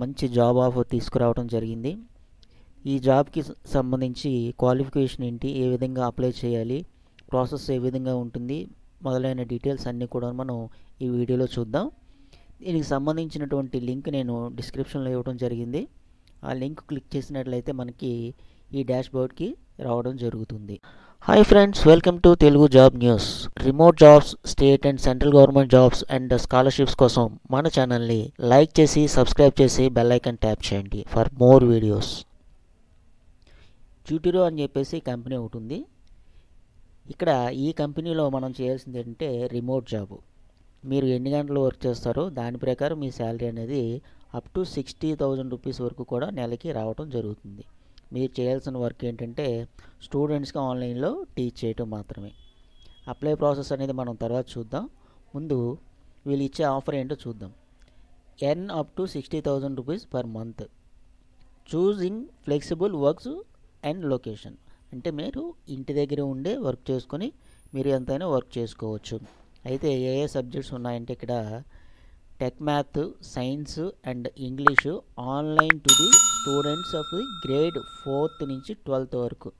మంచి job offer తీసుకురావడం జరిగింది. ఈ జాబ్కి సంబంధించి క్వాలిఫికేషన్ ఏంటి, ఏ విధంగా అప్లై చేయాలి, ప్రాసెస్ ఏ విధంగా ఉంటుంది, మొదలైన డీటెయిల్స్ అన్నీ కూడా మనం ఈ వీడియోలో చూద్దాం. దీనికి సంబంధించినటువంటి లింక్ నేను డిస్క్రిప్షన్లో ఇవ్వడం జరిగింది. ఆ లింక్ క్లిక్ చేసినట్లయితే మనకి ఈ డాష్బోర్డ్కి రావడం జరుగుతుంది. Hi friends, welcome to Telugu job news. Remote jobs, state and central government jobs and scholarships కోసం మన ఛానల్ని లైక్ చేసి సబ్స్క్రైబ్ చేసి బెల్ ఐకాన్ ట్యాప్ చేయండి ఫర్ మోర్ వీడియోస్. ట్యూటరో అని చెప్పేసి కంపెనీ ఒకటి ఉంది. ఇక్కడ ఈ కంపెనీలో మనం చేయాల్సింది ఏంటంటే రిమోట్ జాబ్. మీరు ఎన్ని గంటలు వర్క్ చేస్తారో దాని ప్రకారం మీ శాలరీ అనేది అప్ టు 60,000 రూపీస్ వరకు కూడా నెలకి రావడం జరుగుతుంది. మీరు చేయాల్సిన వర్క్ ఏంటంటే స్టూడెంట్స్కి ఆన్లైన్లో టీచ్ చేయటం మాత్రమే. అప్లై ప్రాసెస్ అనేది మనం తర్వాత చూద్దాం. ముందు వీళ్ళు ఇచ్చే ఆఫర్ ఏంటో చూద్దాం. Earn up to 60,000 rupees per month. Choosing flexible works and location. అంటే మీరు ఇంటి దగ్గర ఉండే వర్క్ చేసుకొని మీరు ఎంతైనా వర్క్ చేసుకోవచ్చు. అయితే ఏ ఏ సబ్జెక్ట్స్ ఉన్నాయంటే ఇక్కడ tech, math, science and English online to the students of the grade 4th నుంచి 12th వరకు.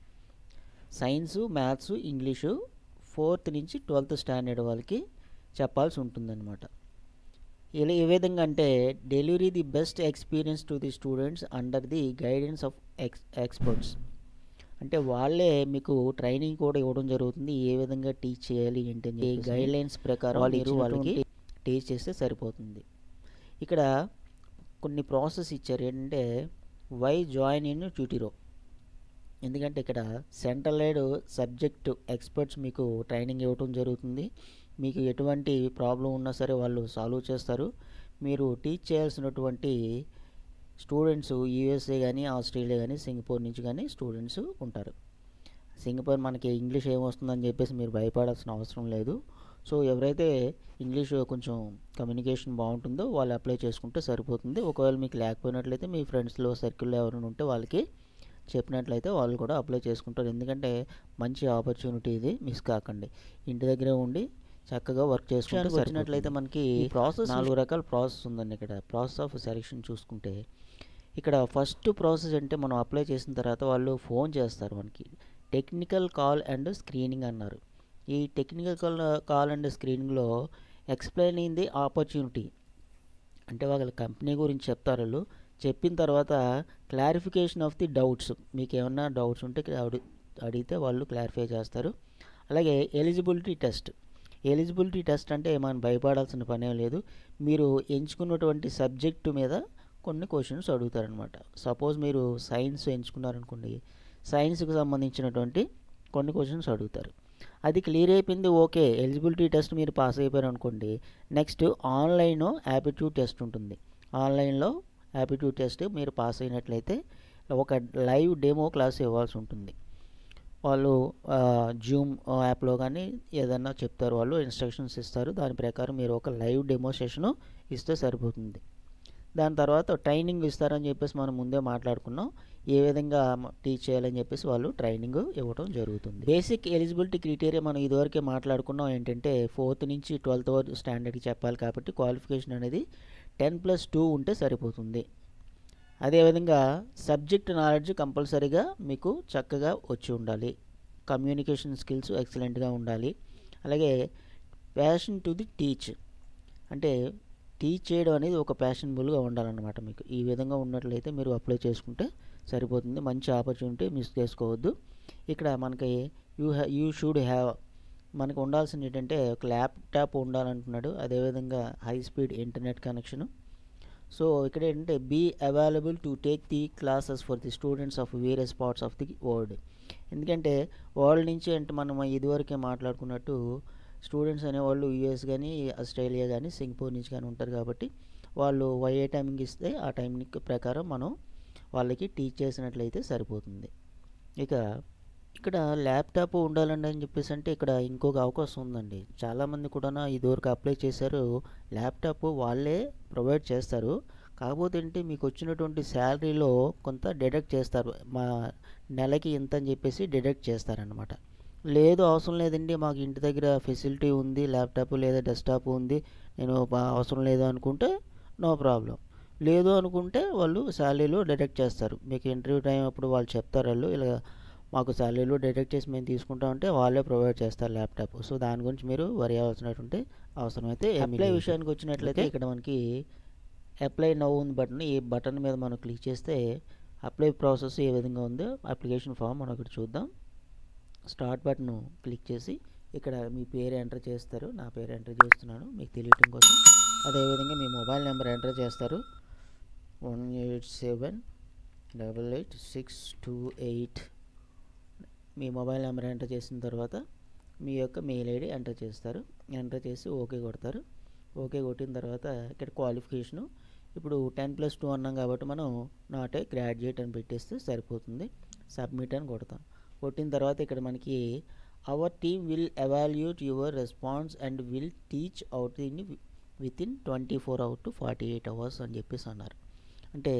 సైన్సు, మ్యాథ్స్, ఇంగ్లీషు 4th నుంచి 12th స్టాండర్డ్ వాళ్ళకి చెప్పాల్సి ఉంటుందన్నమాట. ఇలా ఏ విధంగా అంటే delivery the best experience to the students under the guidance of experts. అంటే వాళ్ళే మీకు ట్రైనింగ్ కూడా ఇవ్వడం జరుగుతుంది. ఏ విధంగా టీచ్ చేయాలి ఏంటని గైడ్లైన్స్ ప్రకారం మీరు వాళ్ళకి టీచ్ చేస్తే సరిపోతుంది. ఇక్కడ కొన్ని ప్రాసెస్ ఇచ్చారు ఏంటంటే వై జాయిన్ ఇన్ ట్యూటరో. ఎందుకంటే ఇక్కడ సెంట్రలైజ్డ్ సబ్జెక్ట్ ఎక్స్పర్ట్స్ మీకు ట్రైనింగ్ ఇవ్వడం జరుగుతుంది. మీకు ఎటువంటి ప్రాబ్లం ఉన్నా సరే వాళ్ళు సాల్వ్ చేస్తారు. మీరు టీచ్ చేయాల్సినటువంటి స్టూడెంట్స్ యూఎస్ఏ కానీ, ఆస్ట్రేలియా కానీ, సింగపూర్ నుంచి కానీ స్టూడెంట్స్ ఉంటారు. సింగపూర్ మనకి ఇంగ్లీష్ ఏమొస్తుందని చెప్పేసి మీరు భయపడాల్సిన అవసరం లేదు. సో ఎవరైతే ఇంగ్లీష్ కొంచెం కమ్యూనికేషన్ బాగుంటుందో వాళ్ళు అప్లై చేసుకుంటే సరిపోతుంది. ఒకవేళ మీకు లేకపోయినట్లయితే మీ ఫ్రెండ్స్లో సర్కిల్లో ఎవరైనా ఉంటే వాళ్ళకి చెప్పినట్లయితే వాళ్ళు కూడా అప్లై చేసుకుంటారు. ఎందుకంటే మంచి ఆపర్చునిటీ ఇది, మిస్ కాకండి. ఇంటి దగ్గరే ఉండి చక్కగా వర్క్ చేసుకుంటే వచ్చినట్లయితే మనకి ప్రాసెస్ 4 రకాల ప్రాసెస్ ఉందండి. ఇక్కడ ప్రాసెస్ ఆఫ్ సెలెక్షన్ చూసుకుంటే ఇక్కడ ఫస్ట్ ప్రాసెస్ అంటే మనం అప్లై చేసిన తర్వాత వాళ్ళు ఫోన్ చేస్తారు మనకి. టెక్నికల్ కాల్ అండ్ స్క్రీనింగ్ అన్నారు. ఈ టెక్నికల్ కాల్ అండ్ స్క్రీనింగ్లో ఎక్స్ప్లెయిన్ ది ఆపర్చునిటీ అంటే వాళ్ళ కంపెనీ గురించి చెప్తారు. వాళ్ళు చెప్పిన తర్వాత క్లారిఫికేషన్ ఆఫ్ ది డౌట్స్. మీకు ఏమన్నా డౌట్స్ ఉంటే అడిగితే వాళ్ళు క్లారిఫై చేస్తారు. అలాగే ఎలిజిబిలిటీ టెస్ట్. ఎలిజిబిలిటీ టెస్ట్ అంటే మనం భయపడాల్సిన పనేం లేదు. మీరు ఎంచుకున్నటువంటి సబ్జెక్టు మీద కొన్ని క్వశ్చన్స్ అడుగుతారనమాట. సపోజ్ మీరు సైన్స్ ఎంచుకున్నారనుకోండి, సైన్స్కి సంబంధించినటువంటి కొన్ని క్వశ్చన్స్ అడుగుతారు. అది క్లియర్ అయిపోయింది, ఓకే, ఎలిజిబిలిటీ టెస్ట్ మీరు పాస్ అయిపోయారు అనుకోండి. నెక్స్ట్ ఆన్లైన్ యాప్టిట్యూడ్ టెస్ట్ ఉంటుంది. ఆన్లైన్లో యాప్టిట్యూడ్ టెస్ట్ మీరు పాస్ అయినట్లయితే ఒక లైవ్ డెమో క్లాస్ ఇవ్వాల్సి ఉంటుంది. వాళ్ళు జూమ్ యాప్లో కానీ ఏదన్నా చెప్తారు, వాళ్ళు ఇన్స్ట్రక్షన్స్ ఇస్తారు. దాని ప్రకారం మీరు ఒక లైవ్ డెమో సెషను ఇస్తే సరిపోతుంది. దాని తర్వాత ట్రైనింగ్ ఇస్తారని చెప్పేసి మనం ముందే మాట్లాడుకున్నాం. ఏ విధంగా టీచ్ చేయాలని చెప్పేసి వాళ్ళు ట్రైనింగ్ ఇవ్వడం జరుగుతుంది. బేసిక్ ఎలిజిబిలిటీ క్రైటీరియా మనం ఇదివరకే మాట్లాడుకున్నాం. ఏంటంటే 4th నుంచి 12th వరకు స్టాండర్డ్కి చెప్పాలి కాబట్టి క్వాలిఫికేషన్ అనేది 10+2 ఉంటే సరిపోతుంది. అదేవిధంగా సబ్జెక్ట్ నాలెడ్జ్ కంపల్సరీగా మీకు చక్కగా వచ్చి ఉండాలి. కమ్యూనికేషన్ స్కిల్స్ ఎక్సలెంట్గా ఉండాలి. అలాగే ప్యాషన్ టు ది టీచ్, అంటే టీచ్ చేయడం అనేది ఒక ప్యాషనబుల్గా ఉండాలన్నమాట. మీకు ఈ విధంగా ఉన్నట్లయితే మీరు అప్లై చేసుకుంటే సరిపోతుంది. మంచి ఆపర్చునిటీ మిస్ చేసుకోవద్దు. ఇక్కడ మనకి యూ షుడ్ హ్యావ్ మనకు ఉండాల్సింది ఏంటంటే ఒక ల్యాప్టాప్ ఉండాలంటున్నాడు. అదేవిధంగా high speed internet connection. So ఇక్కడ ఏంటంటే be available to take the classes for the students of various parts of the world. ఎందుకంటే వరల్డ్ నుంచి అంటే మనం ఇదివరకే మాట్లాడుకున్నట్టు స్టూడెంట్స్ అనేవాళ్ళు యూఎస్ కానీ, ఆస్ట్రేలియా కానీ, సింగపూర్ నుంచి కానీ ఉంటారు. కాబట్టి వాళ్ళు ఏ టైమింగ్ ఇస్తే ఆ టైమింగ్ ప్రకారం మనం వాళ్ళకి టీచ్ చేసినట్లయితే సరిపోతుంది. ఇక ఇక్కడ ల్యాప్టాప్ ఉండాలండి అని చెప్పేసి అంటే ఇక్కడ ఇంకొక అవకాశం ఉందండి. చాలామంది కూడా ఇదివరకు అప్లై చేశారు. ల్యాప్టాప్ వాళ్ళే ప్రొవైడ్ చేస్తారు. కాకపోతే ఏంటి మీకు వచ్చినటువంటి శాలరీలో కొంత డిడక్ట్ చేస్తారు. మా నెలకి ఇంత అని చెప్పేసి డిడక్ట్ చేస్తారనమాట. లేదు అవసరం లేదండి, మాకు ఇంటి దగ్గర ఫెసిలిటీ ఉంది, ల్యాప్టాప్ లేదా డెస్క్టాప్ ఉంది, నేను అవసరం లేదు అనుకుంటే నో ప్రాబ్లం. లేదు అనుకుంటే వాళ్ళు శాలరీలో డిడక్ట్ చేస్తారు. మీకు ఇంటర్వ్యూ టైం అప్పుడు వాళ్ళు చెప్తారు, వాళ్ళు ఇలా మాకు శాలరీలో డిడక్ట్ చేసి మేము తీసుకుంటామంటే వాళ్ళే ప్రొవైడ్ చేస్తారు ల్యాప్టాప్. సో దాని గురించి మీరు వరి అవ్వాల్సినటువంటి అవసరమైతే అప్లై విషయానికి వచ్చినట్లయితే ఇక్కడ మనకి అప్లై నౌ ఉంది బటన్. ఈ బటన్ మీద మనం క్లిక్ చేస్తే అప్లై ప్రాసెస్ ఏ విధంగా ఉందో అప్లికేషన్ ఫామ్ మనం ఇక్కడ చూద్దాం. స్టార్ట్ బటన్ క్లిక్ చేసి ఇక్కడ మీ పేరు ఎంటర్ చేస్తారు. నా పేరు ఎంటర్ చేస్తున్నాను మీకు తెలియటం కోసం. అదేవిధంగా మీ మొబైల్ నెంబర్ ఎంటర్ చేస్తారు. 187888628 మీ మొబైల్ నెంబర్ ఎంటర్ చేసిన తర్వాత మీ యొక్క మెయిల్ ఐడి ఎంటర్ చేస్తారు. ఎంటర్ చేసి ఓకే కొడతారు. ఓకే కొట్టిన తర్వాత ఇక్కడ క్వాలిఫికేషను ఇప్పుడు 10+2 అన్నాం కాబట్టి మనం నాట్ ఏ గ్రాడ్యుయేట్ అని పెట్టేస్తే సరిపోతుంది. సబ్మిట్ అని కొడతాం. కొట్టిన తర్వాత ఇక్కడ మనకి our team will evaluate your response and will teach out within 24 hours to 48 hours అని చెప్పేసి అన్నారు. అంటే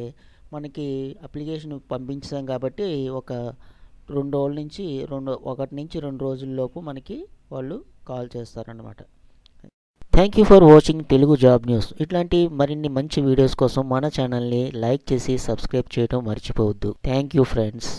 మనకి అప్లికేషన్ పంపించాం కాబట్టి ఒక 1 నుంచి 2 రోజుల్లోపు మనకి వాళ్ళు కాల్ చేస్తారన్నమాట. Thank you for watching Telugu job news. ఇట్లాంటి మరిన్ని మంచి వీడియోస్ కోసం మన ఛానల్ని లైక్ చేసి సబ్స్క్రైబ్ చేయడం మర్చిపోవద్దు. Thank you friends.